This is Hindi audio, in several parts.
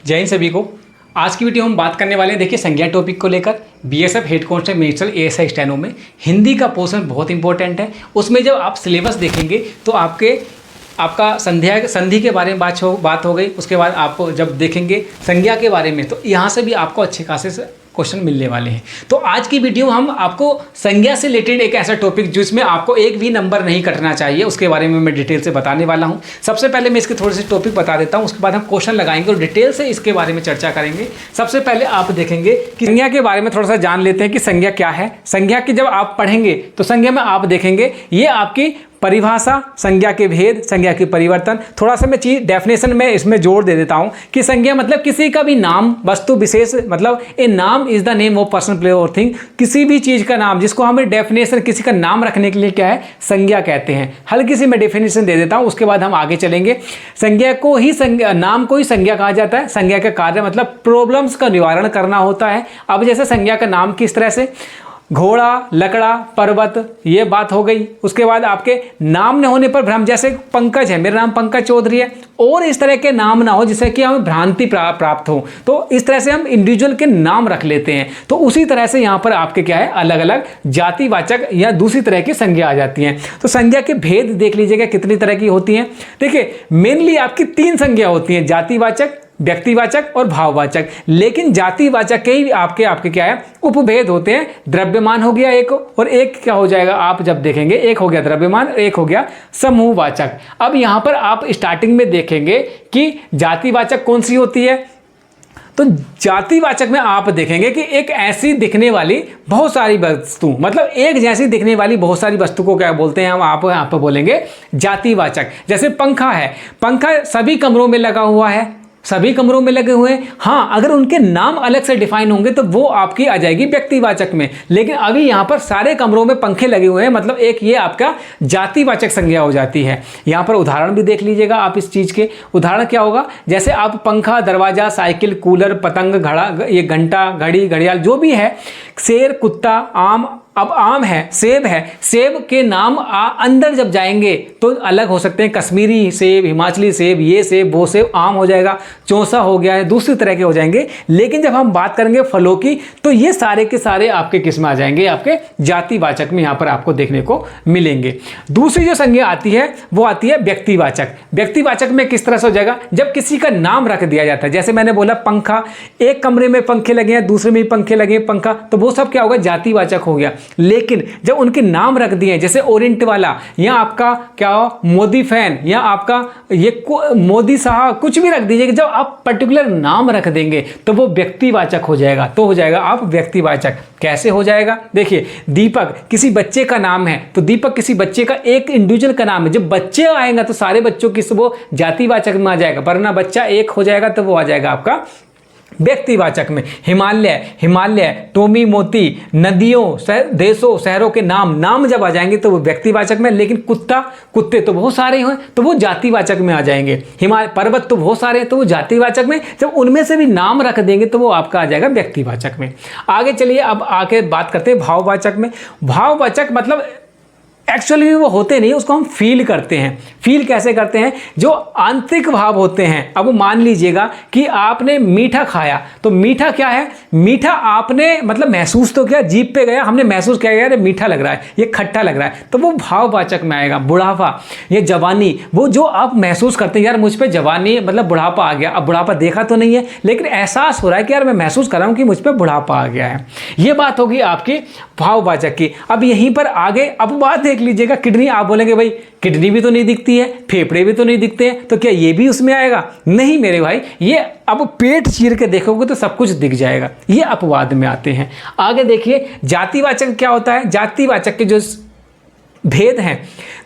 जय हिंद सभी को। आज की वीडियो हम बात करने वाले हैं देखिए संज्ञा टॉपिक को लेकर। BSF head constable minister ASI steno में हिंदी का पोर्शन बहुत इंपॉर्टेंट है। उसमें जब आप सिलेबस देखेंगे तो आपका संधि के बारे में बात हो गई। उसके बाद आप जब देखेंगे संज्ञा के बारे में तो यहाँ से भी आपको अच्छे खासे क्वेश्चन मिलने वाले हैं। तो आज की वीडियो हम आपको संज्ञा से रिलेटेड एक ऐसा टॉपिक जिसमें आपको एक भी नंबर नहीं कटना चाहिए उसके बारे में मैं डिटेल से बताने वाला हूं। सबसे पहले मैं इसके थोड़े से टॉपिक बता देता हूं, उसके बाद हम क्वेश्चन लगाएंगे और डिटेल से इसके बारे में चर्चा करेंगे। सबसे पहले आप देखेंगे कि संज्ञा के बारे में थोड़ा सा जान लेते हैं कि संज्ञा क्या है। संज्ञा की जब आप पढ़ेंगे तो संज्ञा में आप देखेंगे ये आपकी परिभाषा, संज्ञा के भेद, संज्ञा के परिवर्तन। थोड़ा सा मैं डेफिनेशन में इसमें जोड़ दे देता हूं कि संज्ञा मतलब किसी का भी नाम, वस्तु विशेष, मतलब ए नाम is the name of person place और थिंग। किसी भी चीज का नाम जिसको हम डेफिनेशन किसी का नाम रखने के लिए क्या है, संज्ञा कहते हैं। हल्की सी मैं डेफिनेशन दे देता हूं, उसके बाद हम आगे चलेंगे। संज्ञा को ही नाम को ही संज्ञा कहा जाता है। संज्ञा का कार्य मतलब प्रॉब्लम्स का निवारण करना होता है। अब जैसे संज्ञा का नाम किस तरह से, घोड़ा, लकड़ा, पर्वत, ये बात हो गई। उसके बाद आपके नाम न होने पर भ्रम, जैसे पंकज है, मेरा नाम पंकज चौधरी है, और इस तरह के नाम ना हो जिससे कि हमें भ्रांति प्राप्त हो, तो इस तरह से हम इंडिविजुअल के नाम रख लेते हैं। तो उसी तरह से यहाँ पर आपके क्या है, अलग अलग जातिवाचक या दूसरी तरह की संज्ञा आ जाती हैं। तो संज्ञा के भेद देख लीजिएगा कितनी तरह की होती हैं। देखिए मेनली आपकी 3 संज्ञा होती हैं, जातिवाचक, व्यक्तिवाचक और भाववाचक। लेकिन जातिवाचक के ही आपके क्या है, उपभेद होते हैं। द्रव्यमान हो गया एक, और एक क्या हो जाएगा आप जब देखेंगे, एक हो गया द्रव्यमान, एक हो गया समूहवाचक। अब यहां पर आप स्टार्टिंग में देखेंगे कि जातिवाचक कौन सी होती है। तो जातिवाचक में आप देखेंगे कि एक ऐसी दिखने वाली बहुत सारी वस्तु, मतलब एक जैसी दिखने वाली बहुत सारी वस्तु को क्या बोलते हैं हम, आप यहाँ पर बोलेंगे जातिवाचक। जैसे पंखा है, पंखा सभी कमरों में लगा हुआ है, सभी कमरों में लगे हुए हैं। हाँ, अगर उनके नाम अलग से डिफाइन होंगे तो वो आपकी आ जाएगी व्यक्तिवाचक में। लेकिन अभी यहाँ पर सारे कमरों में पंखे लगे हुए हैं, मतलब एक ये आपका जातिवाचक संज्ञा हो जाती है। यहाँ पर उदाहरण भी देख लीजिएगा आप इस चीज़ के। उदाहरण क्या होगा, जैसे आप पंखा, दरवाजा, साइकिल, कूलर, पतंग, घड़ा, ये घंटा, घड़ी, घड़ियाल जो भी है, शेर, कुत्ता, आम, अब आम है, सेब है, सेब के नाम अंदर जब जाएंगे तो अलग हो सकते हैं। कश्मीरी सेब, हिमाचली सेब, ये सेब, वो सेब, आम हो जाएगा, चौसा हो गया है, दूसरी तरह के हो जाएंगे। लेकिन जब हम बात करेंगे फलों की तो ये सारे के सारे आपके किस में आ जाएंगे, आपके जातिवाचक में यहाँ पर आपको देखने को मिलेंगे। दूसरी जो संज्ञा आती है वो आती है व्यक्तिवाचक। व्यक्तिवाचक में किस तरह से हो जाएगा, जब किसी का नाम रख दिया जाता है। जैसे मैंने बोला पंखा, एक कमरे में पंखे लगे हैं, दूसरे में भी पंखे लगे हैं, पंखा, तो वो सब क्या होगा, जातिवाचक हो गया। लेकिन जब उनके नाम रख दिए, जैसे ओरिएंट वाला, या आपका क्या हो, मोदी फैन, या आपका ये मोदी साहब, कुछ भी रख दीजिए, जब आप पर्टिकुलर नाम रख देंगे तो वो व्यक्तिवाचक हो जाएगा। तो हो जाएगा आप व्यक्तिवाचक। कैसे हो जाएगा, देखिए दीपक किसी बच्चे का नाम है, तो दीपक किसी बच्चे का, एक इंडिविजुअल का नाम है। जब बच्चे आएगा तो सारे बच्चों की वो जातिवाचक में आ जाएगा, वरना बच्चा एक हो जाएगा तो वो आ जाएगा आपका व्यक्तिवाचक में। हिमालय, टोमी मोती, नदियों, देशों, शहरों के नाम जब आ जाएंगे तो वो व्यक्तिवाचक में। लेकिन कुत्ते तो बहुत सारे हैं तो वो जातिवाचक में आ जाएंगे। पर्वत तो बहुत सारे हैं तो वो जातिवाचक में। जब उनमें से भी नाम रख देंगे तो वो आपका आ जाएगा व्यक्तिवाचक में। आगे चलिए, अब आके बात करते हैं भाववाचक में। भाववाचक मतलब एक्चुअली में वो होते नहीं, उसको हम फील करते हैं। फील कैसे करते हैं, जो आंतरिक भाव होते हैं। अब मान लीजिएगा कि आपने मीठा खाया, तो मीठा क्या है, मीठा आपने मतलब महसूस तो किया, जीभ पे गया, हमने महसूस किया यार मीठा लग रहा है, ये खट्टा लग रहा है, तो वो भाववाचक में आएगा। बुढ़ापा, ये जवानी, वो जो आप महसूस करते हैं यार मुझ पे जवानी मतलब बुढ़ापा आ गया। अब बुढ़ापा देखा तो नहीं है लेकिन एहसास हो रहा है कि यार मैं महसूस कर रहा हूँ कि मुझ पे बुढ़ापा आ गया है। ये बात होगी आपकी भाववाचक की। अब यहीं पर आगे अब बात देख लीजिएगा, किडनी, आप बोलेंगे भाई किडनी भी तो नहीं दिखती है, फेफड़े भी तो नहीं दिखते हैं, तो क्या ये भी उसमें आएगा? नहीं मेरे भाई, ये अब पेट चीर के देखोगे तो सब कुछ दिख जाएगा। ये अपवाद में आते हैं। आगे देखिए जातिवाचक क्या होता है। जातिवाचक के जो भेद हैं,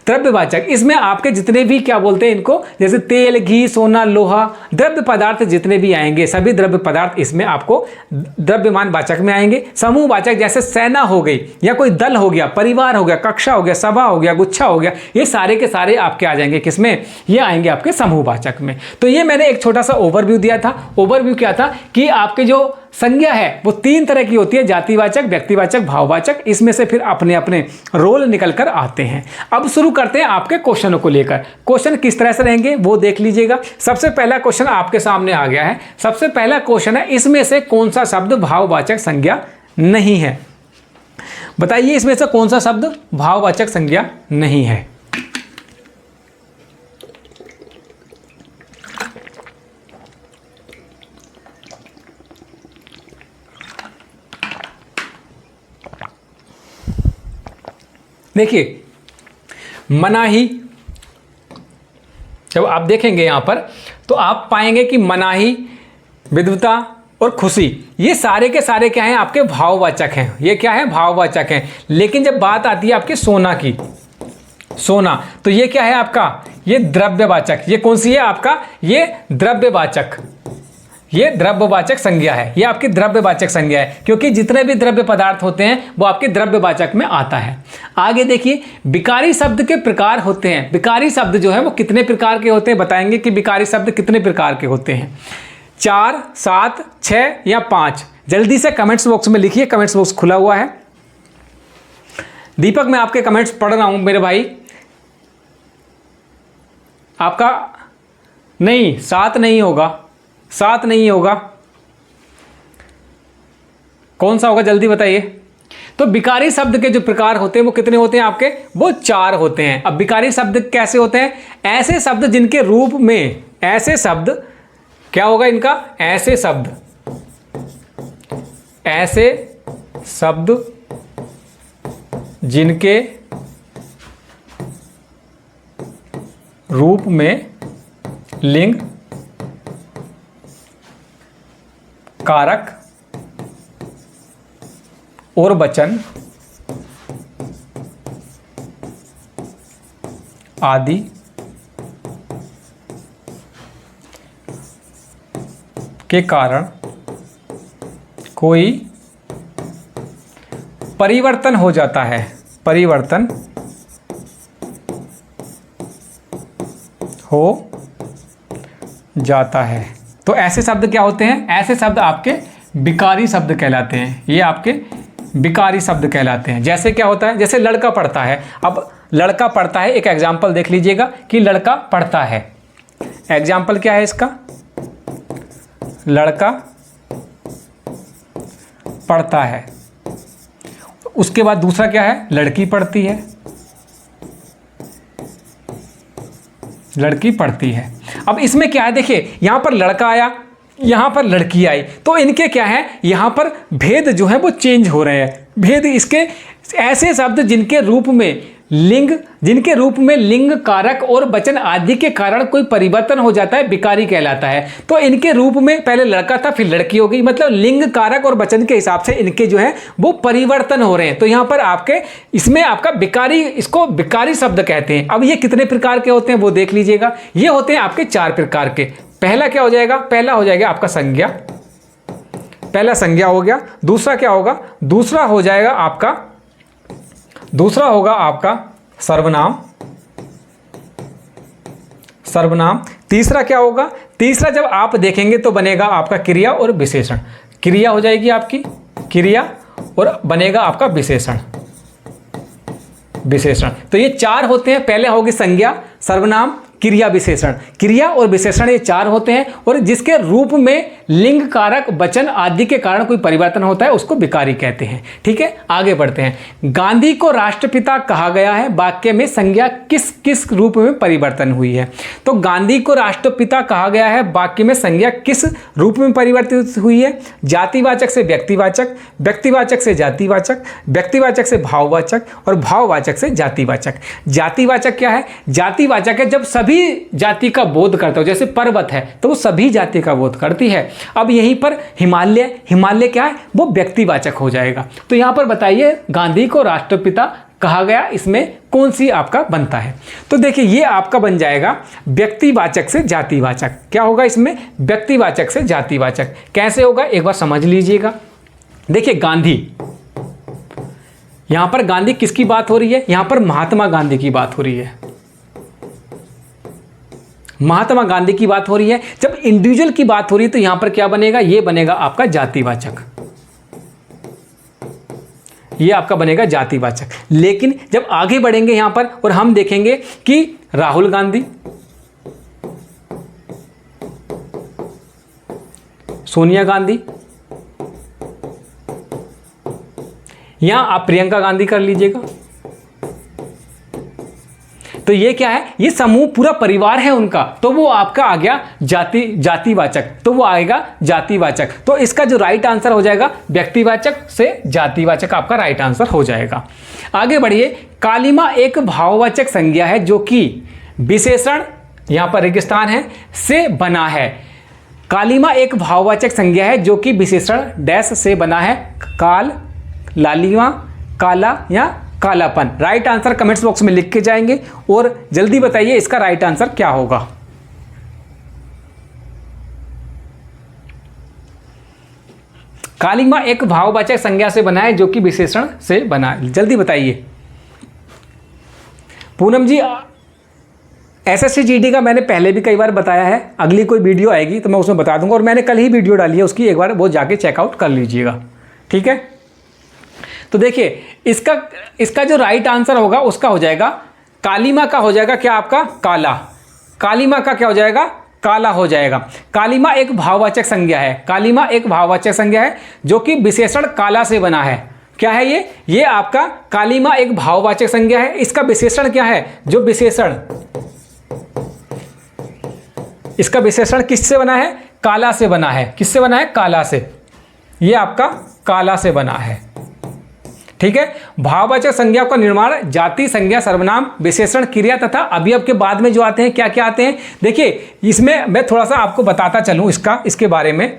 द्रव्यवाचक, इसमें आपके जितने भी क्या बोलते हैं इनको, जैसे तेल, घी, सोना, लोहा, द्रव्य पदार्थ जितने भी आएंगे सभी द्रव्य पदार्थ इसमें आपको द्रव्यमान वाचक में आएंगे। समूहवाचक, जैसे सेना हो गई, या कोई दल हो गया, परिवार हो गया, कक्षा हो गया, सभा हो गया, गुच्छा हो गया, ये सारे के सारे आपके आ जाएंगे किसमें, ये आएंगे आपके समूहवाचक में। तो ये मैंने एक छोटा सा ओवरव्यू दिया था। ओवरव्यू क्या था कि आपके जो संज्ञा है वो 3 तरह की होती है, जातिवाचक, व्यक्तिवाचक, भाववाचक। इसमें से फिर अपने अपने रोल निकल कर आते हैं। अब शुरू करते हैं आपके क्वेश्चनों को लेकर। क्वेश्चन किस तरह से रहेंगे वो देख लीजिएगा। सबसे पहला क्वेश्चन आपके सामने आ गया है। सबसे पहला क्वेश्चन है, इसमें से कौन सा शब्द भाववाचक संज्ञा नहीं है? बताइए, इसमें से कौन सा शब्द भाववाचक संज्ञा नहीं है? देखिए, मनाही, जब आप देखेंगे यहां पर तो आप पाएंगे कि मनाही, विद्वता और खुशी, ये सारे के सारे क्या हैं? आपके भाववाचक हैं। ये क्या है? भाववाचक हैं। लेकिन जब बात आती है आपके सोना की, सोना, तो ये क्या है आपका? ये द्रव्यवाचक। ये कौन सी है आपका? ये द्रव्यवाचक। ये द्रव्यवाचक संज्ञा है। ये आपकी द्रव्यवाचक संज्ञा है, क्योंकि जितने भी द्रव्य पदार्थ होते हैं वो आपके द्रव्यवाचक में आता है। आगे देखिए, विकारी शब्द के प्रकार होते हैं। विकारी शब्द जो है वो कितने प्रकार के होते हैं? बताएंगे कि विकारी शब्द कितने प्रकार के होते हैं? 4, 7, 6 या 5? जल्दी से कमेंट्स बॉक्स में लिखिए। कमेंट्स बॉक्स खुला हुआ है। दीपक, मैं आपके कमेंट्स पढ़ रहा हूं मेरे भाई। आपका नहीं, 7 नहीं होगा, 7 नहीं होगा। कौन सा होगा? जल्दी बताइए। तो विकारी शब्द के जो प्रकार होते हैं वो कितने होते हैं आपके? वो 4 होते हैं। अब विकारी शब्द कैसे होते हैं? ऐसे शब्द जिनके रूप में, ऐसे शब्द क्या होगा इनका? ऐसे शब्द, ऐसे शब्द जिनके रूप में लिंग, कारक और वचन आदि के कारण कोई परिवर्तन हो जाता है, परिवर्तन हो जाता है। तो ऐसे शब्द क्या होते हैं? ऐसे शब्द आपके विकारी शब्द कहलाते हैं। ये आपके विकारी शब्द कहलाते हैं। जैसे क्या होता है? जैसे लड़का पढ़ता है। अब लड़का पढ़ता है, एक एग्जाम्पल देख लीजिएगा कि लड़का पढ़ता है। एग्जाम्पल क्या है इसका? लड़का पढ़ता है। उसके बाद दूसरा क्या है? लड़की पढ़ती है। लड़की पढ़ती है। अब इसमें क्या है? देखिए, यहां पर लड़का आया, यहां पर लड़की आई, तो इनके क्या है? यहां पर भेद जो है वो चेंज हो रहे हैं। भेद इसके, ऐसे शब्द जिनके रूप में लिंग, जिनके रूप में लिंग, कारक और वचन आदि के कारण कोई परिवर्तन हो जाता है, विकारी कहलाता है। तो इनके रूप में पहले लड़का था, फिर लड़की हो गई, मतलब लिंग, कारक और वचन के हिसाब से इनके जो है वो परिवर्तन हो रहे हैं। तो यहां पर आपके इसमें आपका विकारी, इसको विकारी शब्द कहते हैं। अब ये कितने प्रकार के होते हैं वो देख लीजिएगा। ये होते हैं आपके 4 प्रकार के। पहला क्या हो जाएगा? पहला हो जाएगा आपका संज्ञा। पहला संज्ञा हो गया। दूसरा क्या होगा? दूसरा हो जाएगा आपका, दूसरा होगा आपका सर्वनाम, सर्वनाम। तीसरा क्या होगा? तीसरा जब आप देखेंगे तो बनेगा आपका क्रिया और विशेषण। क्रिया हो जाएगी आपकी क्रिया और बनेगा आपका विशेषण, विशेषण। तो ये 4 होते हैं। पहले होगी संज्ञा, सर्वनाम, क्रिया, विशेषण। क्रिया और विशेषण ये 4 होते हैं, और जिसके रूप में लिंग, कारक, वचन आदि के कारण कोई परिवर्तन होता है उसको विकारी कहते हैं। ठीक है, आगे बढ़ते हैं। गांधी को राष्ट्रपिता कहा गया है, वाक्य में संज्ञा किस किस रूप में परिवर्तन हुई है? तो गांधी को राष्ट्रपिता कहा गया है, वाक्य में संज्ञा किस रूप में परिवर्तित हुई है? जातिवाचक से व्यक्तिवाचक, व्यक्तिवाचक से जातिवाचक, व्यक्तिवाचक से भाववाचक और भाववाचक से जातिवाचक। जातिवाचक क्या है? जातिवाचक है जब सभी जाति का बोध करता हो। जैसे पर्वत है तो वो सभी जाति का बोध करती है। अब यहीं पर हिमालय, हिमालय क्या है? वो व्यक्तिवाचक हो जाएगा। तो यहां पर बताइए, गांधी को राष्ट्रपिता कहा गया, इसमें कौन सी आपका बनता है? तो देखिए, ये आपका बन जाएगा व्यक्तिवाचक से जातिवाचक। क्या होगा इसमें? व्यक्तिवाचक से जातिवाचक। कैसे होगा एक बार समझ लीजिएगा। देखिए, गांधी, यहां पर गांधी किसकी बात हो रही है? यहां पर महात्मा गांधी की बात हो रही है। महात्मा गांधी की बात हो रही है। जब इंडिविजुअल की बात हो रही है तो यहां पर क्या बनेगा, ये बनेगा आपका जातिवाचक, ये आपका बनेगा जातिवाचक। लेकिन जब आगे बढ़ेंगे यहां पर और हम देखेंगे कि राहुल गांधी, सोनिया गांधी, यहां आप प्रियंका गांधी कर लीजिएगा, तो ये क्या है, ये समूह पूरा परिवार है उनका, तो वो आपका आ गया जातिवाचक, तो वो आएगा जातिवाचक। तो इसका जो राइट आंसर हो जाएगा व्यक्तिवाचक से जातिवाचक आपका राइट आंसर हो जाएगा। आगे बढ़िए, कालिमा एक भाववाचक संज्ञा है जो कि विशेषण, यहां पर रेगिस्तान है, से बना है। कालिमा एक भाववाचक संज्ञा है जो कि विशेषण डैश से बना है, काल, लालिमा, काला या कालापन। राइट आंसर कमेंट्स बॉक्स में लिख के जाएंगे और जल्दी बताइए इसका राइट आंसर क्या होगा। कालिमा एक भाववाचक संज्ञा से बना है जो कि विशेषण से बना है, जल्दी बताइए। पूनम जी, एसएससी जीडी का मैंने पहले भी कई बार बताया है, अगली कोई वीडियो आएगी तो मैं उसमें बता दूंगा, और मैंने कल ही वीडियो डाली है उसकी, एक बार वो जाके चेकआउट कर लीजिएगा, ठीक है। तो देखिए इसका जो राइट आंसर होगा उसका हो जाएगा, कालिमा का हो जाएगा क्या आपका, काला। कालिमा का क्या हो जाएगा, काला हो जाएगा। कालिमा एक भाववाचक संज्ञा है, कालिमा एक भाववाचक संज्ञा है जो कि विशेषण काला से बना है। क्या है ये आपका कालिमा एक भाववाचक संज्ञा है। इसका विशेषण क्या है, जो विशेषण, इसका विशेषण किससे बना है, काला से बना है। किससे बना है, काला से। ये आपका काला से बना है, ठीक है। भाववाचक संज्ञा का निर्माण जाति, संज्ञा, सर्वनाम, विशेषण, क्रिया तथा अवयव के बाद में जो आते हैं, क्या क्या आते हैं, देखिए इसमें मैं थोड़ा सा आपको बताता चलूं इसके बारे में,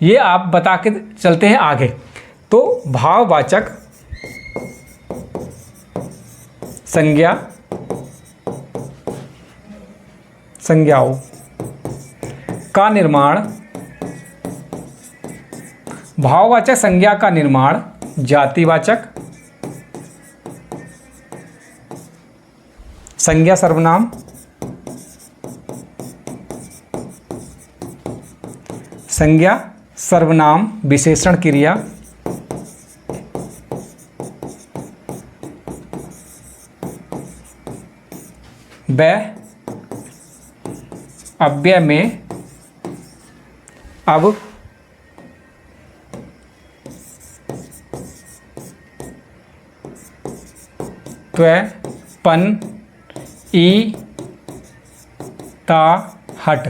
ये आप बता के चलते हैं आगे। तो भाववाचक संज्ञा, संज्ञाओं का निर्माण, भाववाचक संज्ञा का निर्माण जातिवाचक, संज्ञा, सर्वनाम, संज्ञा, सर्वनाम, विशेषण, क्रिया, व अव्यय में अब त्व, पन, ई, ता, हट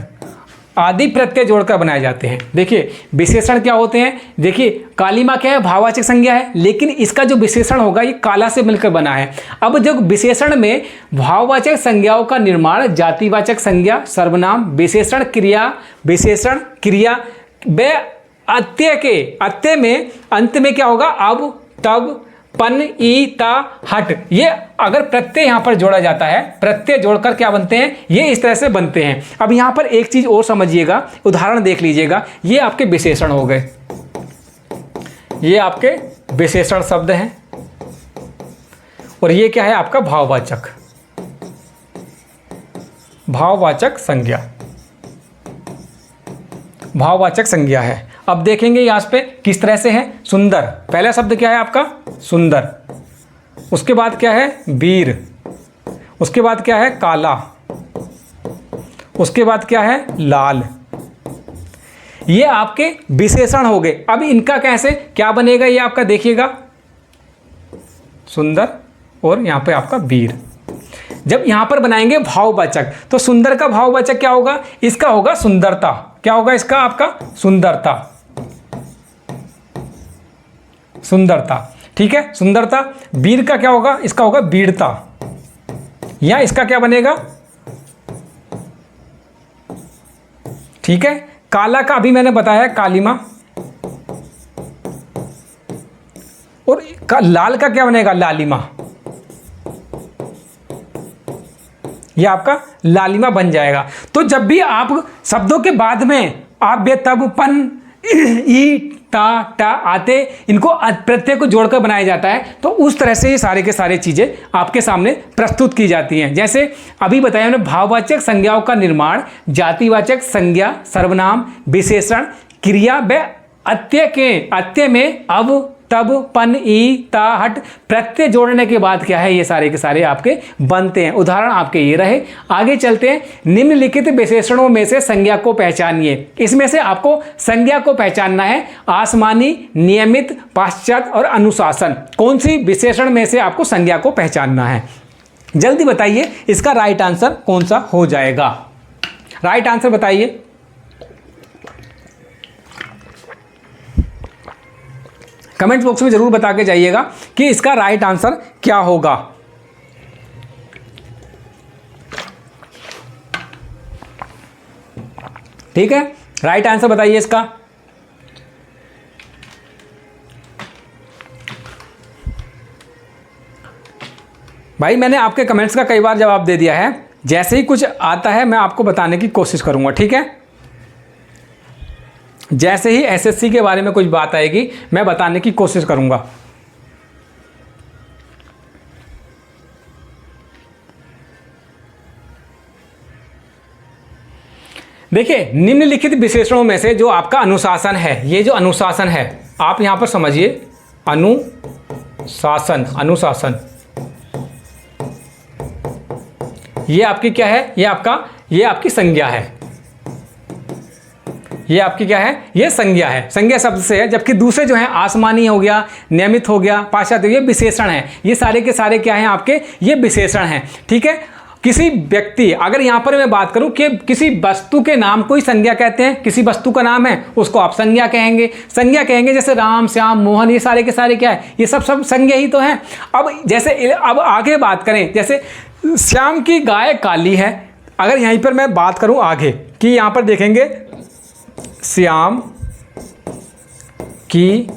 आदि प्रत्यय जोड़कर बनाए जाते हैं। देखिए विशेषण क्या होते हैं, देखिए कालिमा क्या है, भाववाचक संज्ञा है, लेकिन इसका जो विशेषण होगा ये काला से मिलकर बना है। अब जब विशेषण में भाववाचक संज्ञाओं का निर्माण जातिवाचक संज्ञा, सर्वनाम, विशेषण, क्रिया, विशेषण, क्रिया, व अत्यय के, अत्यय में अंत में क्या होगा, अब, तब, पन, ई, ता, हट, ये अगर प्रत्यय यहां पर जोड़ा जाता है, प्रत्यय जोड़कर क्या बनते हैं, ये इस तरह से बनते हैं। अब यहां पर एक चीज और समझिएगा, उदाहरण देख लीजिएगा, ये आपके विशेषण हो गए, ये आपके विशेषण शब्द हैं, और ये क्या है आपका भाववाचक, भाववाचक संज्ञा, भाववाचक संज्ञा है। अब देखेंगे यहां पे किस तरह से है। सुंदर, पहला शब्द क्या है आपका, सुंदर, उसके बाद क्या है, वीर, उसके बाद क्या है, काला, उसके बाद क्या है, लाल। ये आपके विशेषण हो गए। अब इनका कैसे क्या बनेगा, ये आपका देखिएगा, सुंदर और यहां पे आपका वीर। जब यहां पर बनाएंगे भाववाचक, तो सुंदर का भाववाचक क्या होगा, इसका होगा सुंदरता। क्या होगा इसका आपका, सुंदरता, सुंदरता, ठीक है, सुंदरता। वीर का क्या होगा, इसका होगा वीरता, या इसका क्या बनेगा, ठीक है। काला का अभी मैंने बताया कालिमा, और लाल का क्या बनेगा, लालिमा, यह आपका लालिमा बन जाएगा। तो जब भी आप शब्दों के बाद में आप, बे, तब, पन, ई, ता टा आते, इनको प्रत्यय को जोड़कर बनाया जाता है। तो उस तरह से ये सारे के सारे चीज़ें आपके सामने प्रस्तुत की जाती हैं। जैसे अभी बताया हमने, भाववाचक संज्ञाओं का निर्माण जातिवाचक संज्ञा, सर्वनाम, विशेषण, क्रिया व अत्यय में अब, तब, पन, ई, ता, हट प्रत्यय जोड़ने के बाद क्या है, ये सारे के सारे आपके बनते हैं। उदाहरण आपके ये रहे। आगे चलते हैं। निम्नलिखित विशेषणों में से संज्ञा को पहचानिए। इसमें से आपको संज्ञा को पहचानना है। आसमानी, नियमित, पाश्चात्य और अनुशासन। कौन सी विशेषण में से आपको संज्ञा को पहचानना है? जल्दी बताइए, इसका राइट आंसर कौन सा हो जाएगा? राइट आंसर बताइए। कमेंट बॉक्स में जरूर बता के जाइएगा कि इसका राइट आंसर क्या होगा। ठीक है, राइट आंसर बताइए इसका। भाई मैंने आपके कमेंट्स का कई बार जवाब दे दिया है। जैसे ही कुछ आता है मैं आपको बताने की कोशिश करूंगा, ठीक है? जैसे ही एसएससी के बारे में कुछ बात आएगी मैं बताने की कोशिश करूंगा। देखिए, निम्नलिखित विशेषणों में से जो आपका अनुशासन है, ये जो अनुशासन है आप यहां पर समझिए, अनुशासन, अनुशासन ये आपकी क्या है? ये आपकी संज्ञा है। ये आपकी क्या है? ये संज्ञा है, संज्ञा शब्द से है। जबकि दूसरे जो हैं, आसमानी हो गया, नियमित हो गया, पाश्चात्य, ये विशेषण है। ये सारे के सारे क्या हैं आपके? ये विशेषण हैं। ठीक है, किसी व्यक्ति, अगर यहां पर मैं बात करूं कि किसी वस्तु के नाम को ही संज्ञा कहते हैं, किसी वस्तु का नाम है उसको आप संज्ञा कहेंगे। संज्ञा कहेंगे जैसे राम, श्याम, मोहन, ये सारे के सारे क्या है? ये सब संज्ञा ही तो हैं। अब आगे बात करें, जैसे श्याम की गाय काली है। अगर यहीं पर मैं बात करूं आगे कि यहां पर देखेंगे श्याम की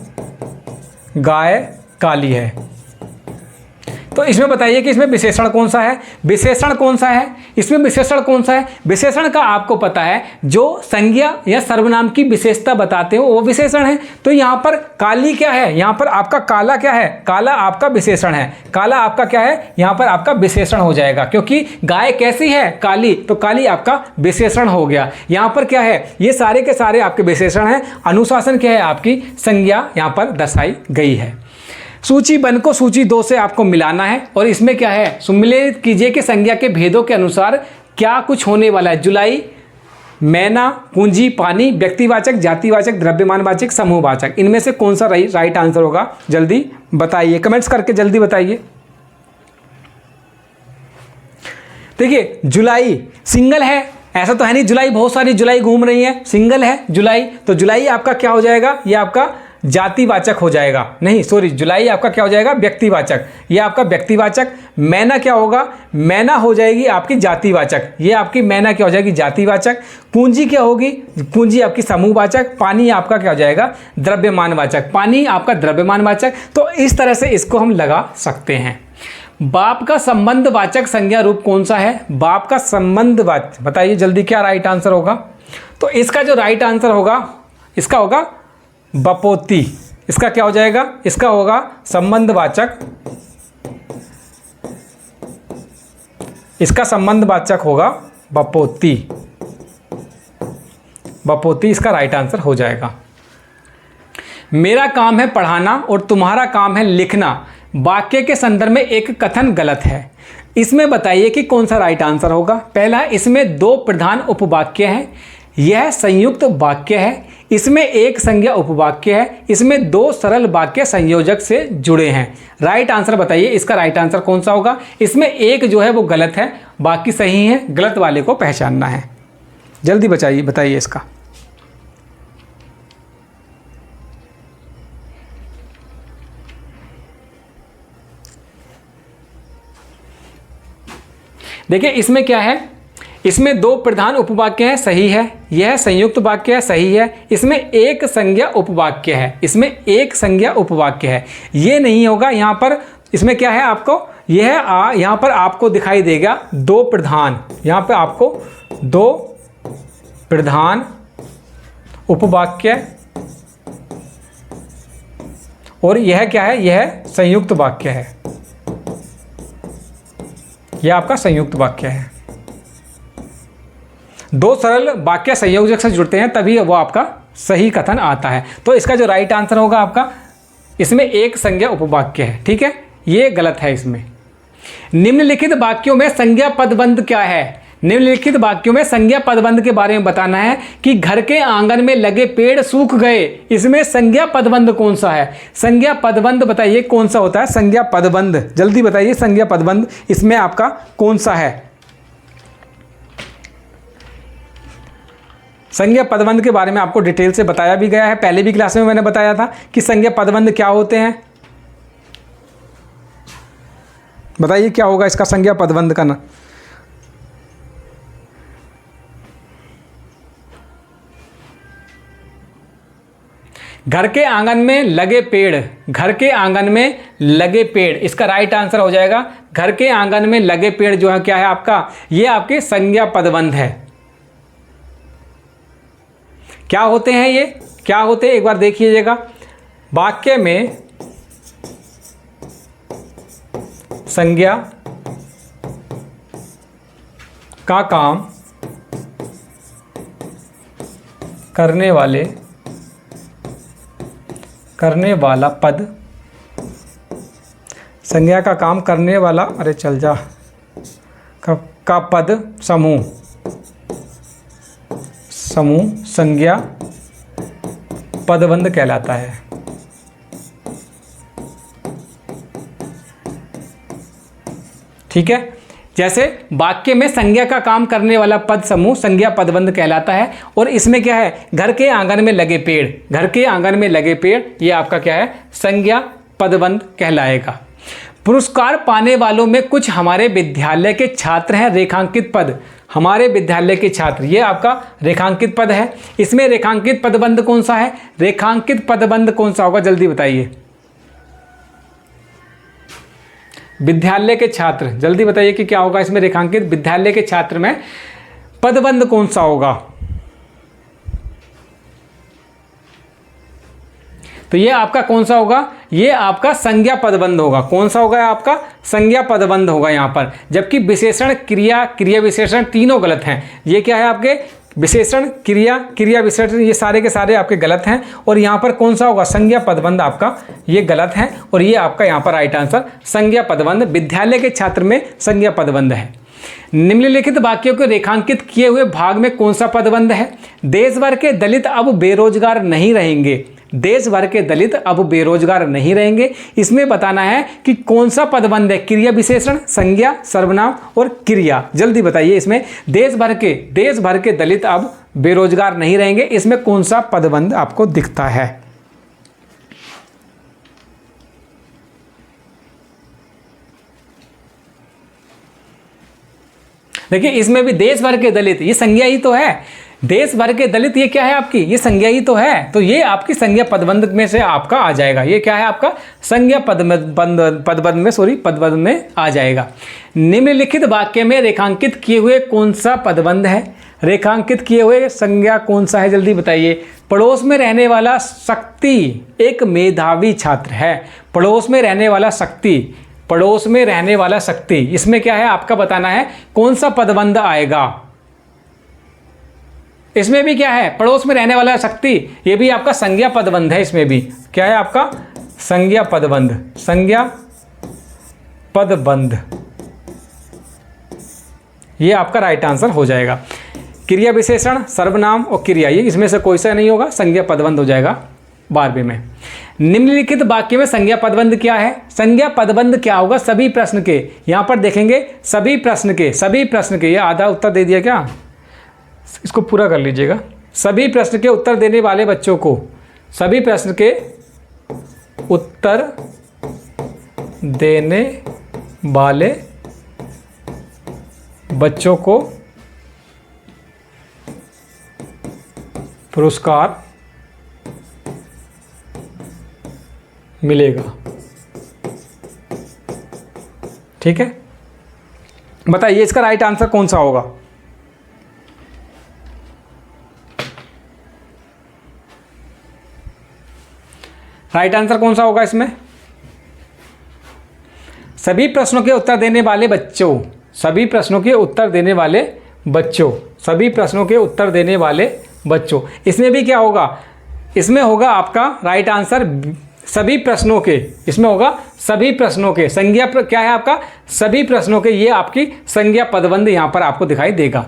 गाय काली है, तो इसमें बताइए कि इसमें विशेषण कौन सा है? विशेषण कौन सा है? इसमें विशेषण कौन सा है? विशेषण का आपको पता है, जो संज्ञा या सर्वनाम की विशेषता बताते हो वो विशेषण है। तो यहाँ पर काली क्या है? यहाँ पर आपका काला क्या है? काला आपका विशेषण है। काला आपका क्या है? यहाँ पर आपका विशेषण हो जाएगा, क्योंकि गाय कैसी है? काली, तो काली आपका विशेषण हो गया। यहाँ पर क्या है? ये सारे के सारे आपके विशेषण हैं। अनुशासन क्या है? आपकी संज्ञा यहाँ पर दर्शाई गई है। सूची 1 को सूची 2 से आपको मिलाना है और इसमें क्या है? सम्मिलित कीजिए कि संज्ञा के भेदों के अनुसार क्या कुछ होने वाला है। जुलाई, मैना, पूंजी, पानी, व्यक्तिवाचक, जातिवाचक, द्रव्यमानवाचक, समूहवाचक, इनमें से कौन सा राइट आंसर होगा? जल्दी बताइए, कमेंट्स करके जल्दी बताइए। देखिए, जुलाई सिंगल है, ऐसा तो है नहीं जुलाई बहुत सारी जुलाई घूम रही है, सिंगल है जुलाई, तो जुलाई आपका क्या हो जाएगा? ये आपका जातिवाचक हो जाएगा। नहीं सॉरी, जुलाई आपका क्या हो जाएगा? व्यक्तिवाचक। ये आपका व्यक्तिवाचक। मैना क्या होगा? मैना हो जाएगी आपकी जातिवाचक। ये आपकी मैना क्या हो जाएगी? जातिवाचक। पूंजी क्या होगी? पूंजी आपकी समूहवाचक। पानी आपका क्या हो जाएगा? द्रव्यमानवाचक। पानी आपका द्रव्यमानवाचक। तो इस तरह से इसको हम लगा सकते हैं। बाप का संबंधवाचक संज्ञा रूप कौन सा है? बाप का संबंधवाचक, बताइए जल्दी क्या राइट आंसर होगा? तो इसका जो राइट आंसर होगा, इसका होगा बपोती। इसका क्या हो जाएगा? इसका होगा संबंधवाचक। इसका संबंधवाचक होगा बपोती। बपोती इसका राइट आंसर हो जाएगा। मेरा काम है पढ़ाना और तुम्हारा काम है लिखना वाक्य के संदर्भ में एक कथन गलत है। इसमें बताइए कि कौन सा राइट आंसर होगा। पहला, इसमें 2 प्रधान उपवाक्य हैं। यह संयुक्त वाक्य है। इसमें एक संज्ञा उपवाक्य है। इसमें 2 सरल वाक्य संयोजक से जुड़े हैं। राइट आंसर बताइए, इसका राइट आंसर कौन सा होगा? इसमें एक जो है वो गलत है, बाकी सही है। गलत वाले को पहचानना है। जल्दी बताइए इसका। देखिए, इसमें क्या है? इसमें 2 प्रधान उपवाक्य हैं, सही है। यह संयुक्त वाक्य है, सही है। इसमें एक संज्ञा उपवाक्य है। इसमें एक संज्ञा उपवाक्य है, ये नहीं होगा। यहाँ पर इसमें क्या है? आपको यहाँ पर आपको दिखाई देगा 2 प्रधान। यहाँ पे आपको 2 प्रधान उपवाक्य और यह क्या है, यह संयुक्त वाक्य है, यह आपका संयुक्त वाक्य है। दो सरल वाक्य संयोजक से जुड़ते हैं तभी वो आपका सही कथन आता है। तो इसका जो राइट आंसर होगा आपका, इसमें एक संज्ञा उपवाक्य है, ठीक है, ये गलत है इसमें। निम्नलिखित वाक्यों में संज्ञा पदबंध क्या है? निम्नलिखित वाक्यों में संज्ञा पदबंध के बारे में बताना है कि घर के आंगन में लगे पेड़ सूख गए, इसमें संज्ञा पदबंध कौन सा है? संज्ञा पदबंध बताइए कौन सा होता है? संज्ञा पदबंध जल्दी बताइए, संज्ञा पदबंध इसमें आपका कौन सा है? संज्ञा पदबंध के बारे में आपको डिटेल से बताया भी गया है, पहले भी क्लास में मैंने बताया था कि संज्ञा पदबंध क्या होते हैं। बताइए क्या होगा इसका संज्ञा पदबंध का ना? घर के आंगन में लगे पेड़, घर के आंगन में लगे पेड़, इसका राइट आंसर हो जाएगा घर के आंगन में लगे पेड़ जो है क्या है आपका, ये आपके संज्ञा पदबंध है। क्या होते हैं ये, क्या होते हैं एक बार देखिएगा। वाक्य में संज्ञा का काम करने वाला पद, संज्ञा का काम करने वाला, अरे चल जा, का पद समूह संज्ञा पदबंध कहलाता है। ठीक है, जैसे वाक्य में संज्ञा का काम करने वाला पद समूह संज्ञा पदबंध कहलाता है। और इसमें क्या है, घर के आंगन में लगे पेड़, घर के आंगन में लगे पेड़, ये आपका क्या है, संज्ञा पदबंध कहलाएगा। पुरस्कार पाने वालों में कुछ हमारे विद्यालय के छात्र हैं, रेखांकित पद, हमारे विद्यालय के छात्र, ये आपका रेखांकित पद है। इसमें रेखांकित पदबंध कौन सा है? रेखांकित पदबंध कौन सा होगा जल्दी बताइए। विद्यालय के छात्र, जल्दी बताइए कि क्या होगा इसमें रेखांकित, विद्यालय के छात्र में पदबंध कौन सा होगा? तो ये आपका कौन सा होगा? ये आपका संज्ञा पदबंध होगा। कौन सा होगा? आपका संज्ञा पदबंध होगा यहाँ पर। जबकि विशेषण, क्रिया, क्रिया विशेषण तीनों गलत हैं। ये क्या है आपके, विशेषण, क्रिया, क्रिया विशेषण, ये सारे के सारे आपके गलत हैं। और यहाँ पर कौन सा होगा? संज्ञा पदबंध आपका ये गलत है। और ये आपका यहाँ पर राइट आंसर संज्ञा पदबंध, विद्यालय के छात्र में संज्ञा पदबंध है। निम्नलिखित वाक्यों को रेखांकित किए हुए भाग में कौन सा पदबंध है? देश भर के दलित अब बेरोजगार नहीं रहेंगे, देश भर के दलित अब बेरोजगार नहीं रहेंगे। इसमें बताना है कि कौन सा पदबंध है, क्रिया विशेषण, संज्ञा, सर्वनाम और क्रिया। जल्दी बताइए इसमें देश भर के दलित अब बेरोजगार नहीं रहेंगे, इसमें कौन सा पदबंध आपको दिखता है? देखिए इसमें भी देश भर के दलित, ये संज्ञा ही तो है। देश भर के दलित ये क्या है आपकी, ये संज्ञा ही तो है। तो ये आपकी संज्ञा पदबंध में से आपका आ जाएगा। ये क्या है आपका संज्ञा पदबंध में आ जाएगा। निम्नलिखित वाक्य में रेखांकित किए हुए कौन सा पदबंध है? रेखांकित किए हुए संज्ञा कौन सा है जल्दी बताइए। पड़ोस में रहने वाला शक्ति एक मेधावी छात्र है। पड़ोस में रहने वाला शक्ति, पड़ोस में रहने वाला शक्ति, इसमें क्या है आपका बताना है कौन सा पदबंध आएगा। इसमें भी क्या है, पड़ोस में रहने वाला शक्ति, ये भी आपका संज्ञा पदबंध है। इसमें भी क्या है आपका संज्ञा पदबंध, संज्ञा पदबंध, ये आपका राइट आंसर हो जाएगा। क्रिया विशेषण, सर्वनाम और क्रिया, ये इसमें से कोई सा नहीं होगा, संज्ञा पदबंध हो जाएगा 12वें में। निम्नलिखित वाक्य में संज्ञा पदबंध क्या है? संज्ञा पदबंध क्या होगा? सभी प्रश्न के, यहां पर देखेंगे सभी प्रश्न के, ये आधा उत्तर दे दिया क्या, इसको पूरा कर लीजिएगा। सभी प्रश्न के उत्तर देने वाले बच्चों को, सभी प्रश्न के उत्तर देने वाले बच्चों को पुरस्कार मिलेगा। ठीक है, बताइए इसका राइट आंसर कौन सा होगा? राइट आंसर कौन सा होगा इसमें? सभी प्रश्नों के उत्तर देने वाले बच्चों, सभी प्रश्नों के उत्तर देने वाले बच्चों, सभी प्रश्नों के उत्तर देने वाले बच्चों। इसमें भी क्या होगा? इसमें होगा आपका राइट आंसर सभी प्रश्नों के, इसमें होगा सभी प्रश्नों के। संज्ञा क्या है आपका? सभी प्रश्नों के, ये आपकी संज्ञा पदबंध यहाँ पर आपको दिखाई देगा।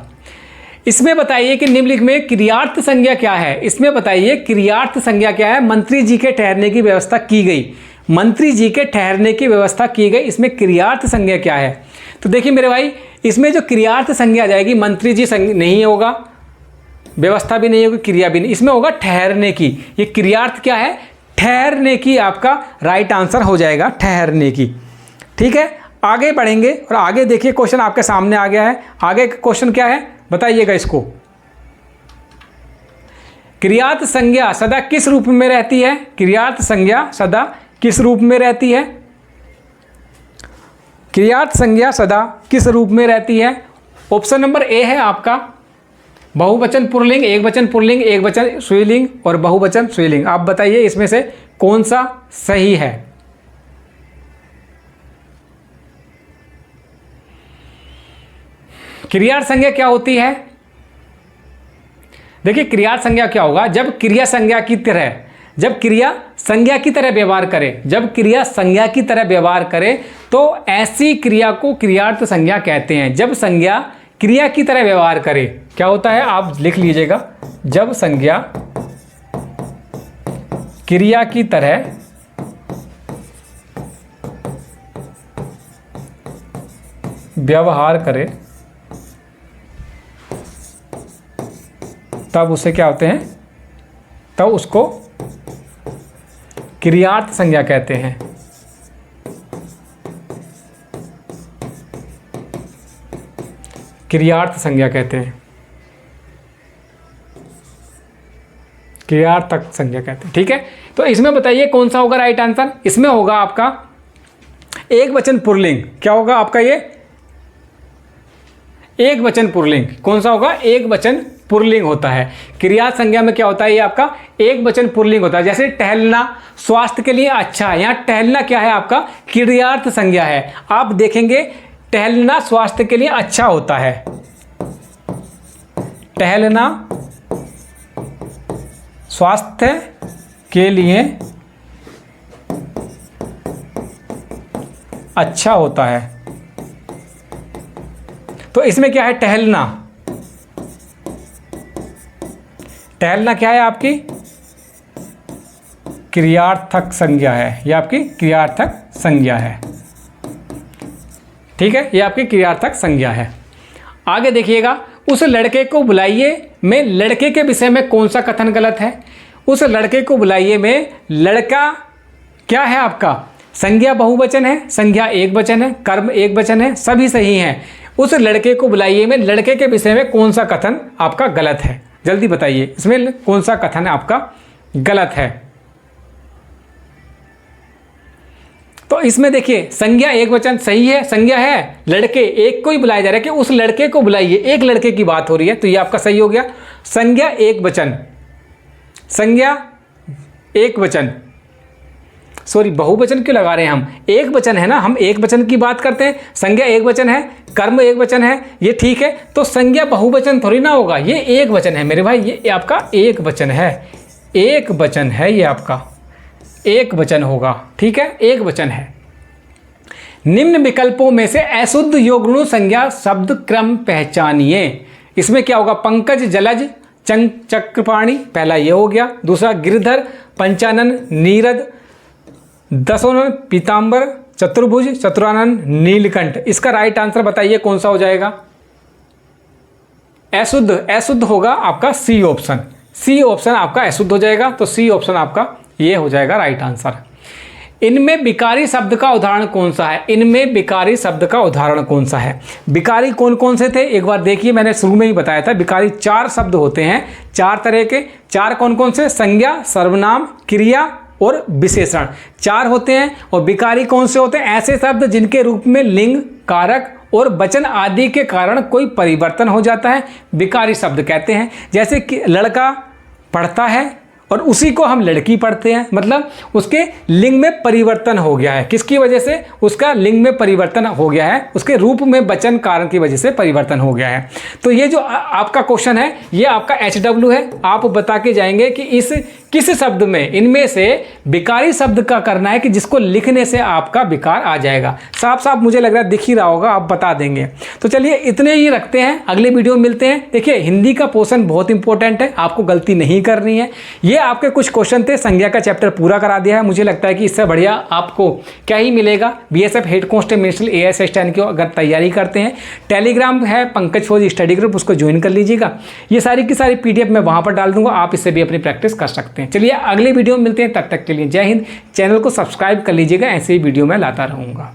इसमें बताइए कि निम्नलिखित में क्रियार्थ संज्ञा क्या है? इसमें बताइए क्रियार्थ संज्ञा क्या है? मंत्री जी के ठहरने की व्यवस्था की गई, मंत्री जी के ठहरने की व्यवस्था की गई, इसमें क्रियार्थ संज्ञा क्या है? तो देखिए मेरे भाई, इसमें जो क्रियार्थ संज्ञा आ जाएगी, मंत्री जी नहीं होगा, व्यवस्था भी नहीं होगी, क्रिया भी नहीं, इसमें होगा ठहरने की। ये क्रियार्थ क्या है? ठहरने की, आपका राइट आंसर हो जाएगा ठहरने की। ठीक है, आगे बढ़ेंगे और आगे देखिए क्वेश्चन आपके सामने आ गया है। आगे क्वेश्चन क्या है बताइएगा इसको। क्रियार्थ संज्ञा सदा किस रूप में रहती है? क्रियार्थ संज्ञा सदा किस रूप में रहती है? क्रियार्थ संज्ञा सदा किस रूप में रहती है? ऑप्शन नंबर ए है आपका बहुवचन पुल्लिंग, एकवचन पुल्लिंग, एकवचन स्त्रीलिंग और बहुवचन स्त्रीलिंग। आप बताइए इसमें से कौन सा सही है? क्रियार्थ संज्ञा क्या होती है? देखिए क्रियार्थ संज्ञा क्या होगा? जब क्रिया संज्ञा की तरह, जब क्रिया संज्ञा की तरह व्यवहार करे, जब क्रिया संज्ञा की तरह व्यवहार करे तो ऐसी क्रिया को क्रियार्थ संज्ञा कहते हैं। जब संज्ञा क्रिया की तरह व्यवहार करे क्या होता है? आप लिख लीजिएगा, जब संज्ञा क्रिया की तरह व्यवहार करे तब उसे क्या होते हैं? तब उसको क्रियार्थ संज्ञा कहते हैं। क्रियार्थ संज्ञा कहते हैं, क्रियार्थक संज्ञा कहते हैं। ठीक है, तो इसमें बताइए कौन सा होगा राइट आंसर? इसमें होगा आपका एक वचन पुल्लिंग। क्या होगा आपका? ये एक वचन पुल्लिंग। कौन सा होगा? एक वचन पुल्लिंग होता है। क्रिया संज्ञा में क्या होता है? ये आपका एक वचन पुल्लिंग होता है। जैसे टहलना स्वास्थ्य के लिए अच्छा है, यहाँ टहलना क्या है आपका? क्रियार्थ संज्ञा है। आप देखेंगे टहलना स्वास्थ्य के लिए अच्छा होता है, टहलना स्वास्थ्य के लिए अच्छा होता है। तो इसमें क्या है? टहलना, टहलना क्या है आपकी? क्रियार्थक संज्ञा है, यह आपकी क्रियार्थक संज्ञा है। ठीक है, ये आपकी क्रियार्थक संज्ञा है। आगे देखिएगा, उस लड़के को बुलाइए में लड़के के विषय में कौन सा कथन गलत है? उस लड़के को बुलाइए में लड़का क्या है आपका? संज्ञा बहुवचन है, संज्ञा एक वचन है, कर्म एक वचन है, सभी सही हैं। उस लड़के को बुलाइए में लड़के के विषय में कौन सा कथन आपका गलत है? जल्दी बताइए, इसमें कौन सा कथन आपका गलत है? तो इसमें देखिए संज्ञा एक वचन सही है, संज्ञा है लड़के, एक को ही बुलाया जा रहा है कि उस लड़के को बुलाइए, एक लड़के की बात हो रही है, तो ये आपका सही हो गया। संज्ञा एक वचन, संज्ञा एक वचन, सॉरी बहुवचन क्यों लगा रहे हैं हम? एक वचन है ना, हम एक वचन की बात करते हैं। संज्ञा एक वचन है, कर्म एक वचन है, ये ठीक है। तो संज्ञा बहुवचन थोड़ी ना होगा, ये एक वचन है मेरे भाई, ये आपका एक वचन है, एक वचन है, ये आपका एक वचन होगा। ठीक है, एक वचन है। निम्न विकल्पों में से अशुद्ध योगुण संज्ञा शब्द क्रम पहचानिए। इसमें क्या होगा? पंकज, जलज, चक्रपाणी, पहला ये हो गया। दूसरा गिरधर, पंचानन, नीरद, दसोनन, पीताम्बर, चतुर्भुज, चतुरानन, नीलकंठ। इसका राइट आंसर बताइए कौन सा हो जाएगा? अशुद्ध, अशुद्ध होगा आपका सी ऑप्शन, सी ऑप्शन आपका अशुद्ध हो जाएगा। तो सी ऑप्शन आपका ये हो जाएगा राइट आंसर। इनमें विकारी शब्द का उदाहरण कौन सा है? इनमें विकारी शब्द का उदाहरण कौन सा है? विकारी कौन कौन से थे एक बार देखिए, मैंने शुरू में ही बताया था। विकारी चार शब्द होते हैं, चार तरह के। चार कौन कौन से? संज्ञा, सर्वनाम, क्रिया और विशेषण, चार होते हैं। और विकारी कौन से होते हैं? ऐसे शब्द जिनके रूप में लिंग, कारक और वचन आदि के कारण कोई परिवर्तन हो जाता है, विकारी शब्द कहते हैं। जैसे कि लड़का पढ़ता है और उसी को हम लड़की पढ़ते हैं, मतलब उसके लिंग में परिवर्तन हो गया है। किसकी वजह से? उसका लिंग में परिवर्तन हो गया है, उसके रूप में वचन कारण की वजह से परिवर्तन हो गया है। तो ये जो आपका क्वेश्चन है ये आपका HW है। आप बता के जाएंगे कि इस किस शब्द में इनमें से विकारी शब्द का करना है कि जिसको लिखने से आपका विकार आ जाएगा। साफ साफ मुझे लग रहा है दिख ही रहा होगा, आप बता देंगे। तो चलिए इतने ही रखते हैं, अगले वीडियो में मिलते हैं। देखिए हिंदी का पोर्शन बहुत इंपॉर्टेंट है, आपको गलती नहीं करनी है। ये आपके कुछ क्वेश्चन थे, संज्ञा का चैप्टर पूरा करा दिया है। मुझे लगता है कि इससे बढ़िया आपको क्या ही मिलेगा। BSF head constable ministerial AIS stand की अगर तैयारी करते हैं, टेलीग्राम है पंकज फौजी स्टडी ग्रुप, उसको ज्वाइन कर लीजिएगा। ये सारी की सारी PDF मैं वहाँ पर डाल दूंगा, आप इससे भी अपनी प्रैक्टिस कर सकते हैं। चलिए अगले वीडियो में मिलते हैं, तब तक के लिए जय हिंद। चैनल को सब्सक्राइब कर लीजिएगा, ऐसे ही वीडियो मैं लाता रहूँगा।